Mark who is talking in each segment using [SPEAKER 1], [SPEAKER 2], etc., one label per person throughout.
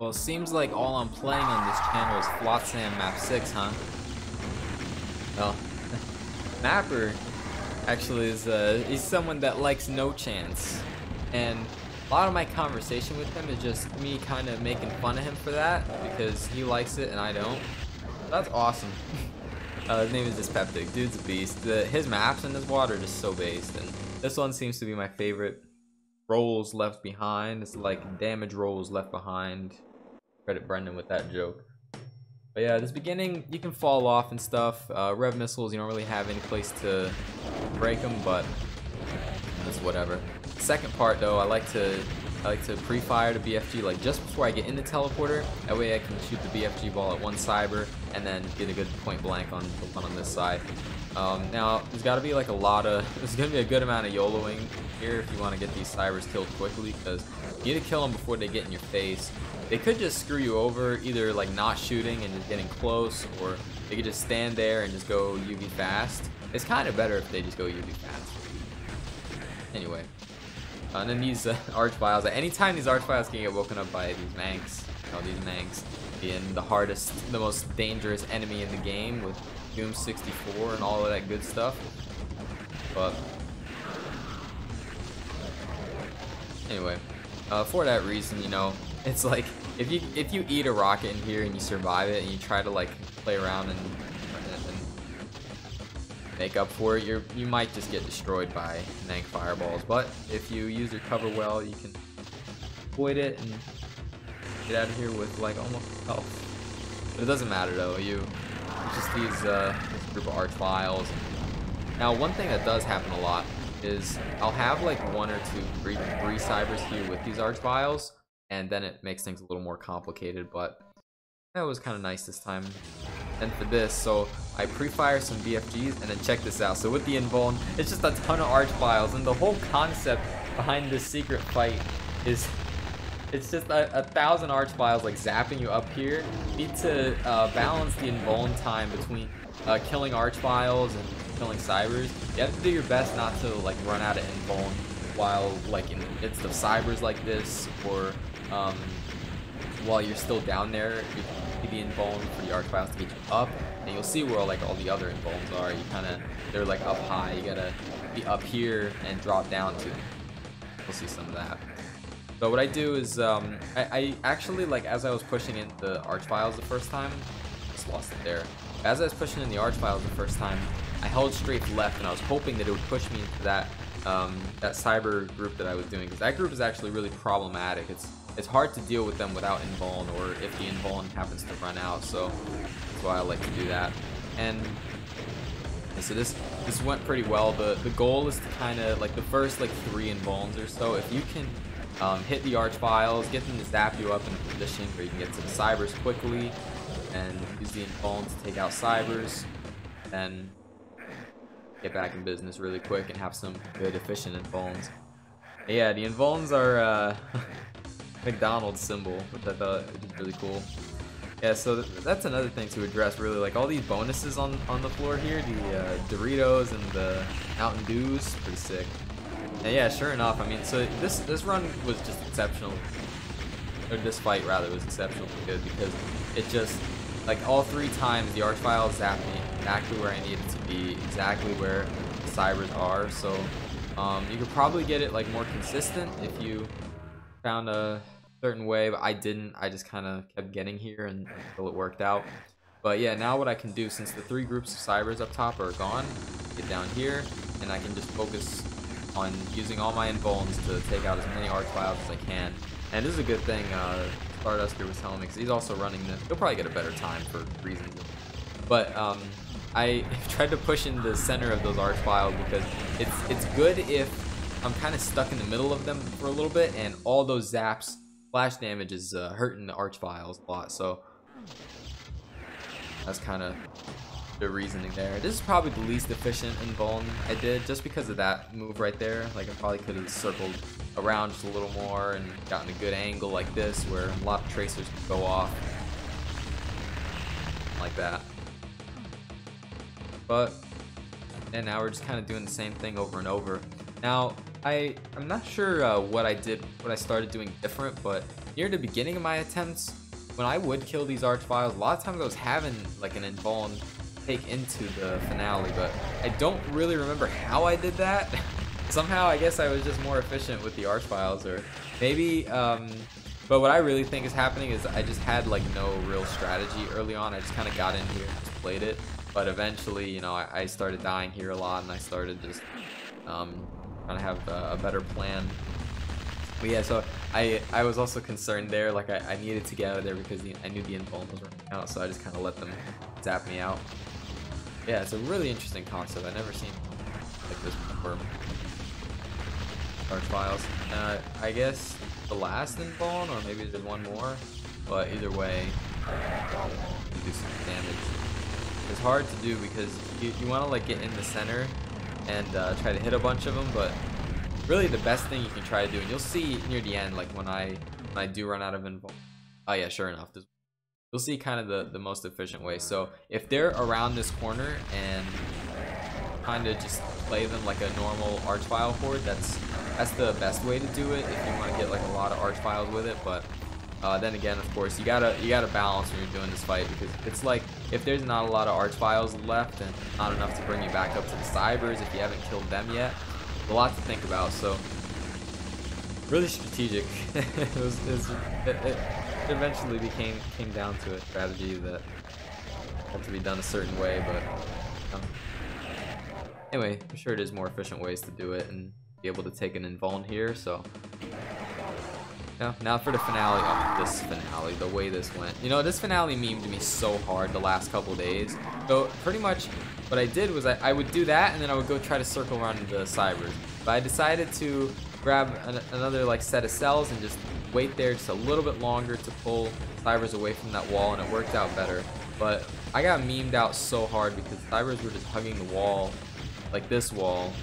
[SPEAKER 1] Well, it seems like all I'm playing on this channel is Flotsam Map 6, huh? Well, Mapper actually is he's someone that likes no chance. And a lot of my conversation with him is just me kind of making fun of him for that because he likes it and I don't. That's awesome. His name is Dispeptic. Dude's a beast. His maps in this water are just so based, and this one seems to be my favorite. Rolls left behind. It's like damage rolls left behind. Credit Brendan with that joke. But yeah, this beginning you can fall off and stuff. Rev missiles, you don't really have any place to break them, but it's whatever. Second part though, I like to pre-fire the BFG like just before I get in the teleporter. That way I can shoot the BFG ball at one cyber and then get a good point blank on the one on this side. Now there's got to be like there's gonna be a good amount of YOLOing here if you want to get these cybers killed quickly, because you need to kill them before they get in your face. They could just screw you over, either like not shooting and just getting close, or they could just stand there and just go UV fast. It's kind of better if they just go UV fast. Anyway. And then these archviles, anytime these archviles can get woken up by these manks, these manks being the hardest, the most dangerous enemy in the game with Doom 64 and all of that good stuff. But anyway, for that reason, you know, it's like if you eat a rocket in here and you survive it and you try to like play around and make up for it, you might just get destroyed by Nank fireballs. But if you use your cover well, you can avoid it and get out of here with like almost health. But it doesn't matter though. It's just these group of archviles. Now one thing that does happen a lot is I'll have like one or two three cybers here with these archviles, and then it makes things a little more complicated. But that was kind of nice this time. And for this, so I pre-fire some BFGs, and then check this out. So with the invuln, it's just a ton of archviles, and the whole concept behind this secret fight is it's just a thousand archviles like zapping you up here. You need to balance the invuln time between killing archviles and killing cybers. You have to do your best not to like run out of invuln while like in the midst of cybers like this, or while you're still down there. You the invuln for the archviles to get you up, and you'll see where like all the other invulns are. They're like up high. You gotta be up here and drop down to them. We'll see some of that. So what I do is I actually, like, as I was pushing in the archviles the first time, just lost it there. As I was pushing in the archviles the first time, I held straight left, and I was hoping that it would push me into that that cyber group that I was doing, because that group is actually really problematic. It's hard to deal with them without invuln, or if the invuln happens to run out, so that's why I like to do that. And so this went pretty well. The goal is to kind of like the first like 3 invulns or so, if you can hit the archviles, get them to zap you up in a position where you can get to the cybers quickly and use the invuln to take out cybers, then get back in business really quick and have some good efficient invulns. Yeah, the invulns are McDonald's symbol, which I thought was really cool. Yeah, so that's another thing to address, really. Like all these bonuses on the floor here, the Doritos and the Mountain Dews, pretty sick. And yeah, sure enough, I mean, so this run was just exceptional, or this fight rather was exceptionally good, because it just, like, all 3 times the archviles zapped me exactly where I needed to be, exactly where the cybers are. So you could probably get it like more consistent if you found a certain way, but I didn't. I just kind of kept getting here until it worked out. But yeah, now what I can do, since the 3 groups of cybers up top are gone, get down here and I can just focus on using all my invulns to take out as many archviles as I can. And this is a good thing Starduster was telling me, because he's also running this. He'll probably get a better time for reasons. But I tried to push in the center of those archviles, because it's good if I'm kind of stuck in the middle of them for a little bit, and all those zaps, flash damage is hurting the archviles a lot. So that's kind of the reasoning there. This is probably the least efficient invuln I did, just because of that move right there. Like, I probably could have circled around just a little more and gotten a good angle like this, where a lot of tracers could go off like that. But and now we're just kind of doing the same thing over and over. Now I'm not sure what I started doing different, but near the beginning of my attempts, when I would kill these archviles, a lot of times I was having like an invuln take into the finale, but I don't really remember how I did that. Somehow I guess I was just more efficient with the archviles, or maybe but what I really think is happening is I just had like no real strategy early on. I just kind of got in here and just played it, but eventually, you know, I started dying here a lot, and I started just trying to have a better plan. But yeah, so I was also concerned there, like I needed to get out of there because I knew the invuln was running out, so I just kind of let them zap me out. Yeah, it's a really interesting concept. I've never seen like this before. Archviles. I guess the last invuln, or maybe there's one more, but either way, you do some damage. It's hard to do because you want to like get in the center and try to hit a bunch of them, but really the best thing you can try to do, and you'll see near the end, like when I do run out of invuln. Oh yeah, sure enough, you'll see kind of the most efficient way. So if they're around this corner and kind of just play them like a normal archvile horde, that's the best way to do it if you want to get like a lot of archviles with it. But then again, of course, you gotta balance when you're doing this fight, because it's like if there's not a lot of archviles left and not enough to bring you back up to the cybers if you haven't killed them yet, a lot to think about. So really strategic. it eventually came down to a strategy that had to be done a certain way, but anyway, I'm sure there's more efficient ways to do it and be able to take an invuln here. So now for the finale. Oh, this finale, the way this went. You know, this finale memed me so hard the last couple days. So pretty much what I did was I would do that, and then I would go try to circle around the cybers. But I decided to grab another like set of cells and just wait there just a little bit longer to pull cybers away from that wall, and it worked out better. But I got memed out so hard because cybers were just hugging the wall, like this wall.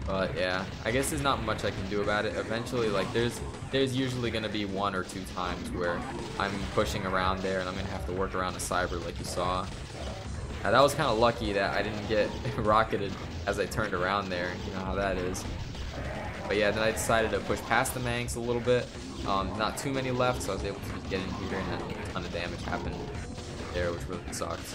[SPEAKER 1] But yeah, I guess there's not much I can do about it. Eventually, like there's usually gonna be 1 or 2 times where I'm pushing around there and I'm gonna have to work around a cyber like you saw. Now, that was kind of lucky that I didn't get rocketed as I turned around there. You know how that is. But yeah, then I decided to push past the Manx a little bit. Not too many left, so I was able to just get in here, and a ton of damage happened there, which really sucks.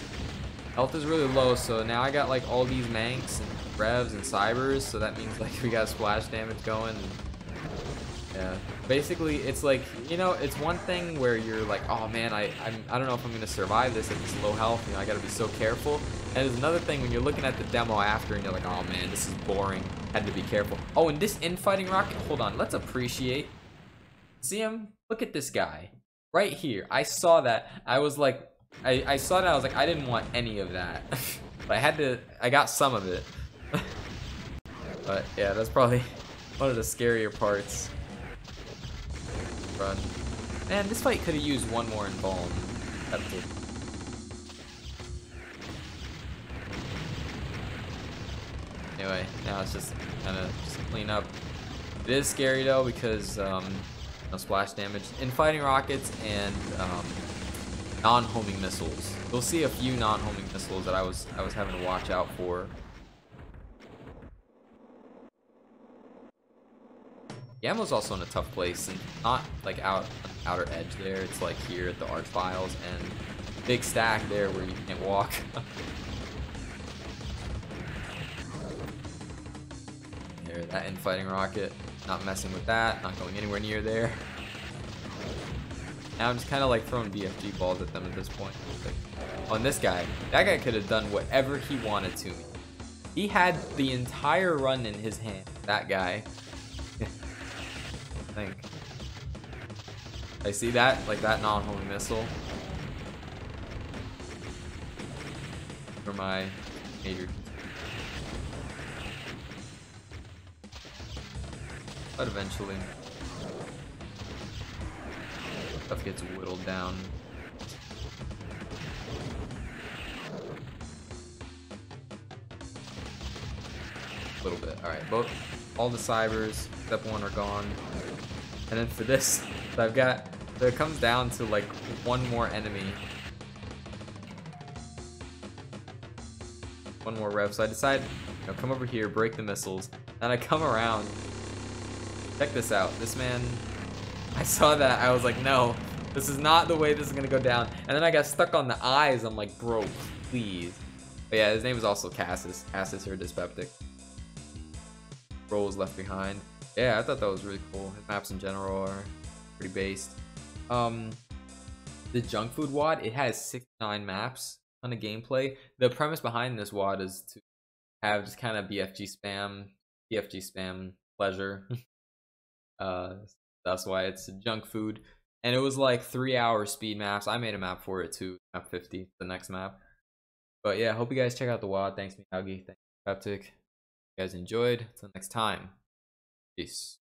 [SPEAKER 1] Health is really low, so now I got like all these Manx and revs and cybers, so that means like we got splash damage going. And yeah, basically it's like, you know, it's one thing where you're like, oh man, I don't know if I'm gonna survive this at this low health, you know, I gotta be so careful. And there's another thing when you're looking at the demo after and you're like, oh man, this is boring, had to be careful. Oh, and this infighting rocket, hold on, let's appreciate. See him? Look at this guy right here. I saw that. I was like, I saw that. I was like, I didn't want any of that, but I got some of it. But yeah, that's probably one of the scarier parts. Run. Man, this fight could have used one more invuln. Anyway, now it's just kind of clean up. It is scary though because no splash damage, infighting rockets, and non-homing missiles. You'll see a few non-homing missiles that I was having to watch out for. Yammo's also in a tough place, and not like out on the outer edge there. It's like here at the archviles, and big stack there where you can't walk. There, that infighting rocket. Not messing with that. Not going anywhere near there. Now I'm just kind of like throwing BFG balls at them at this point. Like, on this guy, that guy could have done whatever he wanted to me. He had the entire run in his hand. That guy. I think. I see that, like that non-homing missile. For my major. But eventually, stuff gets whittled down. A little bit. Alright, all the cybers except one are gone. And then for this, so I've got, so it comes down to like one more enemy. One more rev. So I decide, you know, come over here, break the missiles. Then I come around. Check this out. This man, I saw that. I was like, no, this is not the way this is gonna go down. And then I got stuck on the eyes. I'm like, bro, please. But yeah, his name is also Cassis. Cassis or Dispeptic. Bro was left behind. Yeah, I thought that was really cool. His maps in general are pretty based. The junk food WOD, it has 69 maps on the gameplay. The premise behind this WOD is to have just kind of BFG spam pleasure. That's why it's junk food. And it was like 3-hour speed maps. I made a map for it too, map 50, the next map. But yeah, hope you guys check out the WOD. Thanks, Meowgi. Thanks, Dispeptic. You guys enjoyed. Until next time. Peace.